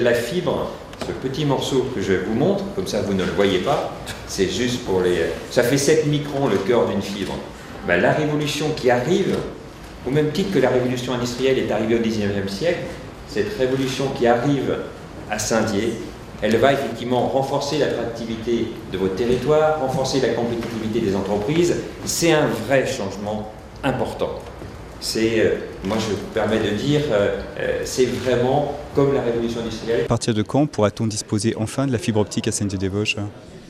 La fibre, ce petit morceau que je vous montre, comme ça vous ne le voyez pas, c'est juste pour les... Ça fait 7 microns le cœur d'une fibre. Ben, la révolution qui arrive, au même titre que la révolution industrielle est arrivée au XIXe siècle, cette révolution qui arrive à Saint-Dié, elle va effectivement renforcer l'attractivité de votre territoire, renforcer la compétitivité des entreprises. C'est un vrai changement important. Moi je me permets de dire, c'est vraiment comme la révolution industrielle. À partir de quand pourra-t-on disposer enfin de la fibre optique à Saint-Dié-des-Vosges ?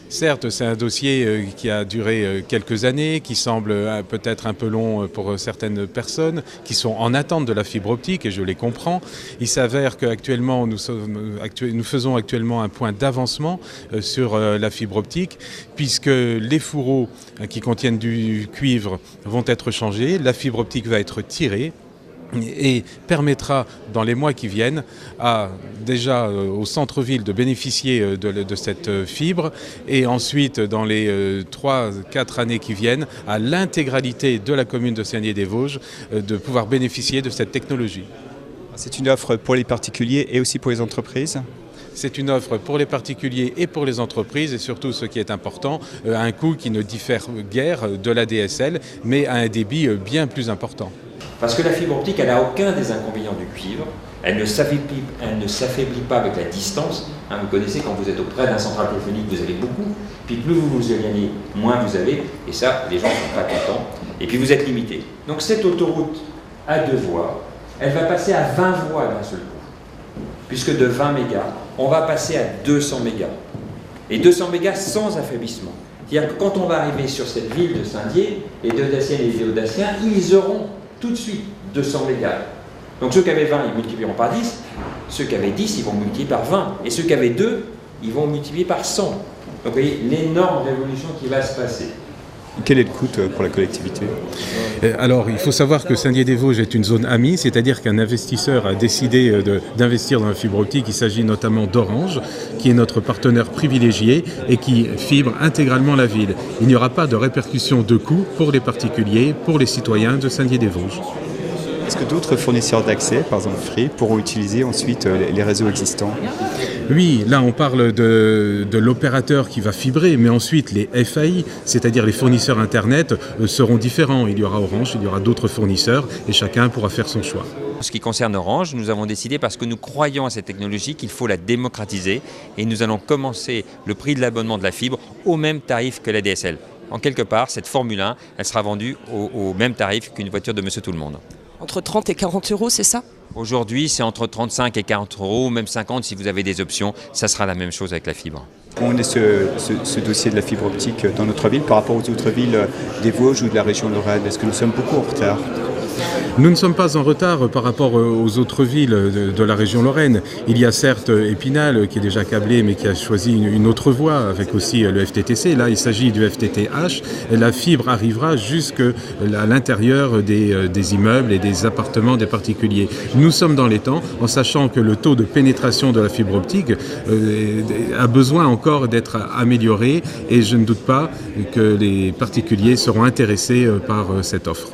Certes, c'est un dossier qui a duré quelques années, qui semble peut-être un peu long pour certaines personnes qui sont en attente de la fibre optique, et je les comprends. Il s'avère qu'actuellement, nous faisons actuellement un point d'avancement sur la fibre optique, puisque les fourreaux qui contiennent du cuivre vont être changés, la fibre optique va être tirée, et permettra dans les mois qui viennent déjà au centre-ville de bénéficier de cette fibre, et ensuite dans les 3-4 années qui viennent à l'intégralité de la commune de Saint-Dié-des-Vosges de pouvoir bénéficier de cette technologie. C'est une offre pour les particuliers et aussi pour les entreprises ? C'est une offre pour les particuliers et pour les entreprises, et surtout, ce qui est important, à un coût qui ne diffère guère de la DSL, mais à un débit bien plus important. Parce que la fibre optique, elle n'a aucun des inconvénients du cuivre. Elle ne s'affaiblit pas avec la distance. Vous connaissez, quand vous êtes auprès d'un central téléphonique, vous avez beaucoup. Puis plus vous vous éloignez, moins vous avez. Et ça, les gens ne sont pas contents. Et puis vous êtes limité. Donc cette autoroute à 2 voies, elle va passer à 20 voies d'un seul coup. Puisque de 20 mégas, on va passer à 200 mégas. Et 200 mégas sans affaiblissement. C'est-à-dire que quand on va arriver sur cette ville de Saint-Dié, les Audaciennes et les Audaciens, ils auront tout de suite 200 mégas. Donc ceux qui avaient 20, ils multiplieront par 10. Ceux qui avaient 10, ils vont multiplier par 20. Et ceux qui avaient 2, ils vont multiplier par 100. Donc vous voyez l'énorme révolution qui va se passer. Quel est le coût pour la collectivité ? Alors, il faut savoir que Saint-Dié-des-Vosges est une zone AMI, c'est-à-dire qu'un investisseur a décidé d'investir dans la fibre optique. Il s'agit notamment d'Orange, qui est notre partenaire privilégié et qui fibre intégralement la ville. Il n'y aura pas de répercussion de coûts pour les particuliers, pour les citoyens de Saint-Dié-des-Vosges. Est-ce que d'autres fournisseurs d'accès, par exemple Free, pourront utiliser ensuite les réseaux existants ? Oui, là on parle de l'opérateur qui va fibrer, mais ensuite les FAI, c'est-à-dire les fournisseurs Internet, seront différents. Il y aura Orange, il y aura d'autres fournisseurs, et chacun pourra faire son choix. En ce qui concerne Orange, nous avons décidé, parce que nous croyons à cette technologie, qu'il faut la démocratiser, et nous allons commencer le prix de l'abonnement de la fibre au même tarif que la DSL. En quelque part, cette Formule 1, elle sera vendue au même tarif qu'une voiture de Monsieur Tout-le-Monde. Entre 30 et 40 euros, c'est ça ? Aujourd'hui, c'est entre 35 et 40 euros, même 50 si vous avez des options. Ça sera la même chose avec la fibre. On est ce dossier de la fibre optique dans notre ville par rapport aux autres villes des Vosges ou de la région Lorraine. Est-ce que nous sommes beaucoup en retard ? Nous ne sommes pas en retard par rapport aux autres villes de la région Lorraine. Il y a certes Épinal qui est déjà câblé, mais qui a choisi une autre voie avec aussi le FTTC. Là, il s'agit du FTTH. La fibre arrivera jusqu'à l'intérieur des immeubles et des appartements des particuliers. Nous sommes dans les temps, en sachant que le taux de pénétration de la fibre optique a besoin encore d'être amélioré, et je ne doute pas que les particuliers seront intéressés par cette offre.